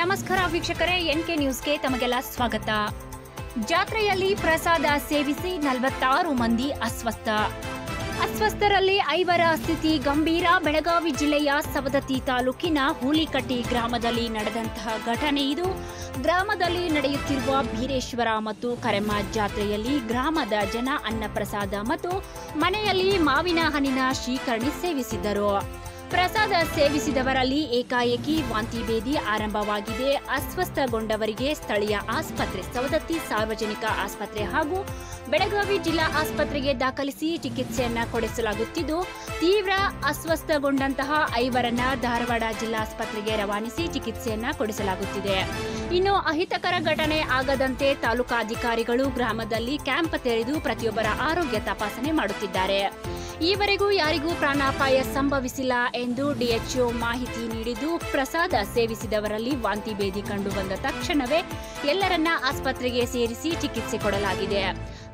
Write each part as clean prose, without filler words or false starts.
ನಮಸ್ಕಾರ ವೀಕ್ಷಕರೇ, ಎನ್ಕೆ ನ್ಯೂಸ್ಗೆ ತಮಗೆಲ್ಲ ಸ್ವಾಗತ. ಜಾತ್ರೆಯಲ್ಲಿ ಪ್ರಸಾದ ಸೇವಿಸಿ 46 ಮಂದಿ ಅಸ್ವಸ್ಥರಲ್ಲಿ 5 ಸ್ಥಿತಿ ಗಂಭೀರ. ಬೆಳಗಾವಿ ಜಿಲ್ಲೆಯ ಸವದತ್ತಿ ತಾಲೂಕಿನ ಹೂಲಿಕಟ್ಟಿ ಗ್ರಾಮದಲ್ಲಿ ನಡೆದಂತಹ ಘಟನೆ ಇದು. ಗ್ರಾಮದಲ್ಲಿ ನಡೆಯುತ್ತಿರುವ ಬೀರೇಶ್ವರ ಮತ್ತು ಕರೆಮ್ಮ ಜಾತ್ರೆಯಲ್ಲಿ ಗ್ರಾಮದ ಜನ ಅನ್ನಪ್ರಸಾದ ಮತ್ತು ಮನೆಯಲ್ಲಿ ಮಾವಿನ ಹಣ್ಣಿನ ಶೀಕರಣಿ ಸೇವಿಸಿದ್ದರು. ಪ್ರಸಾದ ಸೇವಿಸಿದವರಲ್ಲಿ ಏಕಾಏಕಿ ವಾಂತಿ ಭೇದಿ ಆರಂಭವಾಗಿದೆ. ಅಸ್ವಸ್ಥಗೊಂಡವರಿಗೆ ಸ್ಥಳೀಯ ಆಸ್ಪತ್ರೆ ಸವದತ್ತಿ ಸಾರ್ವಜನಿಕ ಆಸ್ಪತ್ರೆ ಹಾಗೂ ಬೆಳಗಾವಿ ಜಿಲ್ಲಾ ಆಸ್ಪತ್ರೆಗೆ ದಾಖಲಿಸಿ ಚಿಕಿತ್ಸೆಯನ್ನ ಕೊಡಿಸಲಾಗುತ್ತಿದ್ದು, ತೀವ್ರ ಅಸ್ವಸ್ಥಗೊಂಡಂತಹ 5ರನ್ನ ಧಾರವಾಡ ಜಿಲ್ಲಾಸ್ಪತ್ರೆಗೆ ರವಾನಿಸಿ ಚಿಕಿತ್ಸೆಯನ್ನ ಕೊಡಿಸಲಾಗುತ್ತಿದೆ. ಇನ್ನು ಅಹಿತಕರ ಘಟನೆ ಆಗದಂತೆ ತಾಲೂಕಾಧಿಕಾರಿಗಳು ಗ್ರಾಮದಲ್ಲಿ ಕ್ಯಾಂಪ್ ತೆರೆದು ಪ್ರತಿಯೊಬ್ಬರ ಆರೋಗ್ಯ ತಪಾಸಣೆ ಮಾಡುತ್ತಿದ್ದಾರೆ. ಈವರೆಗೂ ಯಾರಿಗೂ ಪ್ರಾಣಾಪಾಯ ಸಂಭವಿಸಿಲ್ಲ ಎಂದು ಡಿಎಚ್ಒ ಮಾಹಿತಿ ನೀಡಿದ್ದು, ಪ್ರಸಾದ ಸೇವಿಸಿದವರಲ್ಲಿ ವಾಂತಿ ಭೇದಿ ಕಂಡುಬಂದ ತಕ್ಷಣವೇ ಎಲ್ಲರನ್ನ ಆಸ್ಪತ್ರೆಗೆ ಸೇರಿಸಿ ಚಿಕಿತ್ಸೆ ಕೊಡಲಾಗಿದೆ.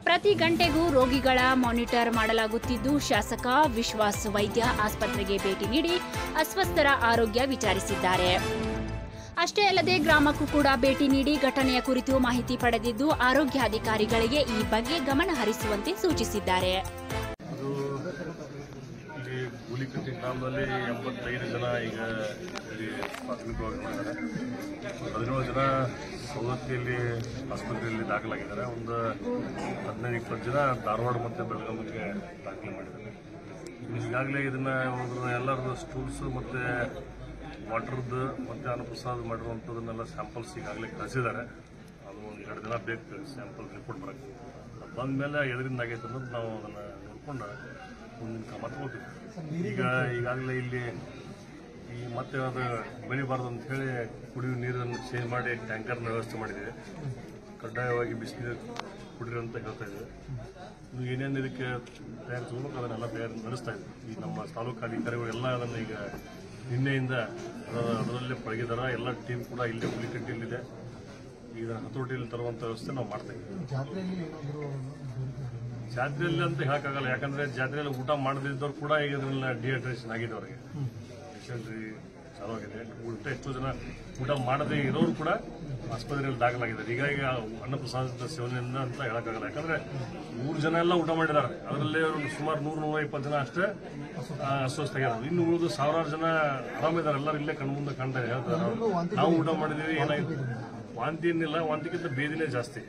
ಪ್ರತಿ ಗಂಟೆಗೂ ರೋಗಿಗಳ ಮಾನಿಟರ್ ಮಾಡಲಾಗುತ್ತಿದ್ದು, ಶಾಸಕ ವಿಶ್ವಾಸ್ ವೈದ್ಯ ಆಸ್ಪತ್ರೆಗೆ ಭೇಟಿ ನೀಡಿ ಅಸ್ವಸ್ಥರ ಆರೋಗ್ಯ ವಿಚಾರಿಸಿದ್ದಾರೆ. ಅಷ್ಟೇ ಅಲ್ಲದೆ ಗ್ರಾಮಕ್ಕೂ ಕೂಡ ಭೇಟಿ ನೀಡಿ ಘಟನೆಯ ಕುರಿತು ಮಾಹಿತಿ ಪಡೆದಿದ್ದು, ಆರೋಗ್ಯಾಧಿಕಾರಿಗಳಿಗೆ ಈ ಬಗ್ಗೆ ಗಮನ ಹರಿಸುವಂತೆ ಸೂಚಿಸಿದ್ದಾರೆ. ಹೂಲಿಕಟ್ಟಿ ಗ್ರಾಮದಲ್ಲಿ 85 ಜನ ಈಗ ಇಲ್ಲಿ ಪ್ರಾಥಮಿಕವಾಗಿ ಮಾಡಿದ್ದಾರೆ. 17 ಜನ ಸವದತ್ತಿಯಲ್ಲಿ ಆಸ್ಪತ್ರೆಯಲ್ಲಿ ದಾಖಲಾಗಿದ್ದಾರೆ. ಒಂದು 15-20 ಜನ ಧಾರವಾಡ ಮತ್ತು ಬೆಳಗಾವಿಗೆ ದಾಖಲೆ ಮಾಡಿದ್ದಾರೆ. ಈಗಾಗಲೇ ಇದನ್ನ ಎಲ್ಲರದ್ದು ಸ್ಟೂಲ್ಸು ಮತ್ತು ವಾಟರ್ದು ಮತ್ತು ಅನ್ನಪ್ರಸಾದ ಮಾಡಿರುವಂಥದ್ದನ್ನೆಲ್ಲ ಸ್ಯಾಂಪಲ್ಸ್ ಈಗಾಗಲೇ ಕಳಿಸಿದ್ದಾರೆ. ಅದು ಒಂದು 2 ದಿನ ಬೇಕು ಸ್ಯಾಂಪಲ್ ರಿಪೋರ್ಟ್ ಬರೋಕ್ಕೆ. ಅದು ಬಂದಮೇಲೆ ಎದರಿಂದ ಆಗೈತೆ ಅನ್ನೋದು ನಾವು ಅದನ್ನು ನೋಡ್ಕೊಂಡು ಮುಂದಿನ ಕ್ರಮ ತಗೋತೀವಿ. ಈಗಾಗಲೇ ಇಲ್ಲಿ ಮತ್ತೆ ಅದು ಬೆಳಿಬಾರ್ದು ಅಂತ ಹೇಳಿ ಕುಡಿಯುವ ನೀರನ್ನು ಚೇಂಜ್ ಮಾಡಿ ಟ್ಯಾಂಕರ್ನ ವ್ಯವಸ್ಥೆ ಮಾಡಿದ್ದೀವಿ. ಕಡ್ಡಾಯವಾಗಿ ಬಿಸಿನೀರು ಕುಡಿರಿ ಅಂತ ಹೇಳ್ತಾ ಇದ್ದೀವಿ. ನೀವು ಏನೇನು ಇದಕ್ಕೆ ತಯಾರಿ ತಗೋಬೇಕು ಅದನ್ನೆಲ್ಲ ತಯಾರಿ ನಡೆಸ್ತಾ ಇದ್ದೀವಿ. ಈ ನಮ್ಮ ತಾಲೂಕು ಅಧಿಕಾರಿಗಳು ಎಲ್ಲ ಅದನ್ನು ಈಗ ನಿನ್ನೆಯಿಂದ ಅದರಲ್ಲೇ ಪಳಗಿದಾರ. ಎಲ್ಲ ಟೀಮ್ ಕೂಡ ಇಲ್ಲೇ ಹೂಲಿಕಟ್ಟಿಯಲ್ಲಿದೆ. ಈಗ ಹತೋಟಿಯಲ್ಲಿ ತರುವಂಥ ವ್ಯವಸ್ಥೆ ನಾವು ಮಾಡ್ತಾ ಇದ್ದೀವಿ. ಜಾತ್ರೆಯಲ್ಲಿ ಅಂತ ಹೇಳಕ್ಕಾಗಲ್ಲ, ಯಾಕಂದ್ರೆ ಜಾತ್ರೆಯಲ್ಲಿ ಊಟ ಮಾಡದಿದ್ದವ್ರು ಕೂಡ ಈಗ ಇದನ್ನ ಡಿಹೈಡ್ರೇಷನ್ ಆಗಿದೆ. ಅವರಿಗೆ ಡಿಸೆಂಟ್ರಿ ಚಾಲೂ ಆಗಿದೆ. ಎಷ್ಟೋ ಜನ ಊಟ ಮಾಡದೇ ಇರೋರು ಕೂಡ ಆಸ್ಪತ್ರೆಯಲ್ಲಿ ದಾಖಲಾಗಿದ್ದಾರೆ. ಹೀಗಾಗಿ ಅನ್ನಪ್ರಸಾದದ ಸೇವನೆಯಿಂದ ಅಂತ ಹೇಳಕ್ಕಾಗಲ್ಲ, ಯಾಕಂದ್ರೆ 3 ಜನ ಎಲ್ಲ ಊಟ ಮಾಡಿದ್ದಾರೆ. ಅದರಲ್ಲಿ ಸುಮಾರು 100-120 ಜನ ಅಷ್ಟೇ ಅಸ್ವಸ್ಥ ಆಗಿದ್ದಾರೆ. ಇನ್ನು ಉಳಿದು 1000 ಜನ ಆರಾಮಿದ್ದಾರೆ. ಎಲ್ಲರೂ ಇಲ್ಲೇ ಕಣ್ಮುಂದೆ ಕಾಣ್ತಾ ಹೇಳ್ತಾರೆ, ನಾವು ಊಟ ಮಾಡಿದೀವಿ, ಏನಾಗಿದೆ ವಾಂತಿ ಏನಿಲ್ಲ, ವಾಂತಿಗಿಂತ ಬೇದಿನೇ ಜಾಸ್ತಿ.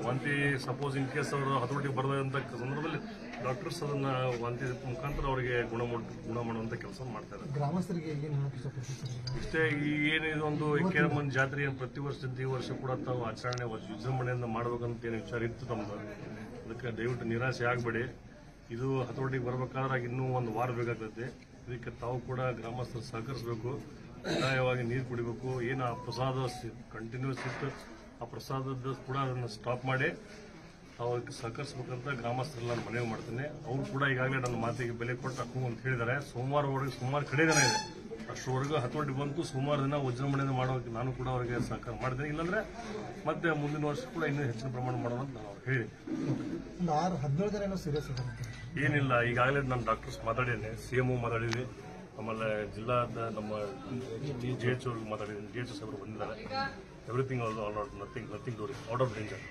ವಾಂತಿ ಸಪೋಸ್ ಇನ್ ಕೇಸ್ ಅವರು ಹತೋಟಿಗೆ ಬರದಂತ ಸಂದರ್ಭದಲ್ಲಿ ಡಾಕ್ಟರ್ಸ್ ಅದನ್ನ ವಾಂತಿ ಮುಖಾಂತರ ಅವರಿಗೆ ಗುಣ ಮಾಡುವಂತ ಕೆಲಸ ಮಾಡ್ತಾರೆ. ಗ್ರಾಮಸ್ಥರಿಗೆ ಇಷ್ಟೇ. ಏನಿದು ಒಂದು ಕೇರಮ್ಮನ ಜಾತ್ರೆ ಪ್ರತಿ ವರ್ಷದಂತೆ ಈ ವರ್ಷ ಕೂಡ ತಾವು ಆಚರಣೆ ವಿಜೃಂಭಣೆಯಿಂದ ಮಾಡಬೇಕಂತ ಏನು ವಿಚಾರ ಇತ್ತು ತಮ್ಮದು. ಅದಕ್ಕೆ ದಯವಿಟ್ಟು ನಿರಾಸೆ ಆಗಬೇಡಿ. ಇದು ಹತೋಟಿಗೆ ಬರಬೇಕಾದ್ರೆ ಇನ್ನೂ 1 ವಾರ ಬೇಕಾಗ್ತದೆ. ಇದಕ್ಕೆ ತಾವು ಕೂಡ ಗ್ರಾಮಸ್ಥರು ಸಹಕರಿಸಬೇಕು. ಕಡ್ಡಾಯವಾಗಿ ನೀರು ಕುಡಿಬೇಕು. ಏನು ಆ ಪ್ರಸಾದ ಕಂಟಿನ್ಯೂಸ್ ಇತ್ತು, ಆ ಪ್ರಸಾದದ ಕೂಡ ಅದನ್ನು ಸ್ಟಾಪ್ ಮಾಡಿ ಅವ್ರಿಗೆ ಸಹಕರಿಸಬೇಕಂತ ಗ್ರಾಮಸ್ಥರೆಲ್ಲ ಮನವಿ ಮಾಡ್ತೇನೆ. ಅವರು ಕೂಡ ಈಗಾಗಲೇ ನನ್ನ ಮಾತಿಗೆ ಬೆಲೆ ಕೊಟ್ಟು ಹಾಕು ಅಂತ ಹೇಳಿದ್ದಾರೆ. ಸೋಮವಾರವರೆಗೆ ಸುಮಾರು ಕಡೆ ದಿನ ಇದೆ, ಅಷ್ಟರವರೆಗೂ ಹತೋಟಿ ಬಂತು. ಸೋಮವಾರ ದಿನ ವಿಜೃಂಭಣೆಯಿಂದ ಮಾಡೋಕೆ ನಾನು ಕೂಡ ಅವರಿಗೆ ಸಹಕಾರ ಮಾಡಿದ್ದೇನೆ. ಇಲ್ಲಾಂದ್ರೆ ಮತ್ತೆ ಮುಂದಿನ ವರ್ಷ ಕೂಡ ಇನ್ನೂ ಹೆಚ್ಚಿನ ಪ್ರಮಾಣ ಮಾಡೋಣ ನಾನು ಅವ್ರಿಗೆ ಹೇಳಿ. 17 ಜನ ಸೀರಿಯಸ್ ಏನಿಲ್ಲ, ಈಗಾಗಲೇ ನಾನು ಡಾಕ್ಟರ್ಸ್ ಮಾತಾಡಿದ್ದೇನೆ, ಸಿಎಂಒ ಮಾತಾಡಿದ್ವಿ, ಆಮೇಲೆ ಜಿಲ್ಲಾದ ನಮ್ಮ GH ಅವ್ರಿಗೆ ಮಾತಾಡಿದ್ದೀನಿ. GH ಅವರು ಬಂದಿದ್ದಾರೆ. Everything all out, nothing out of danger.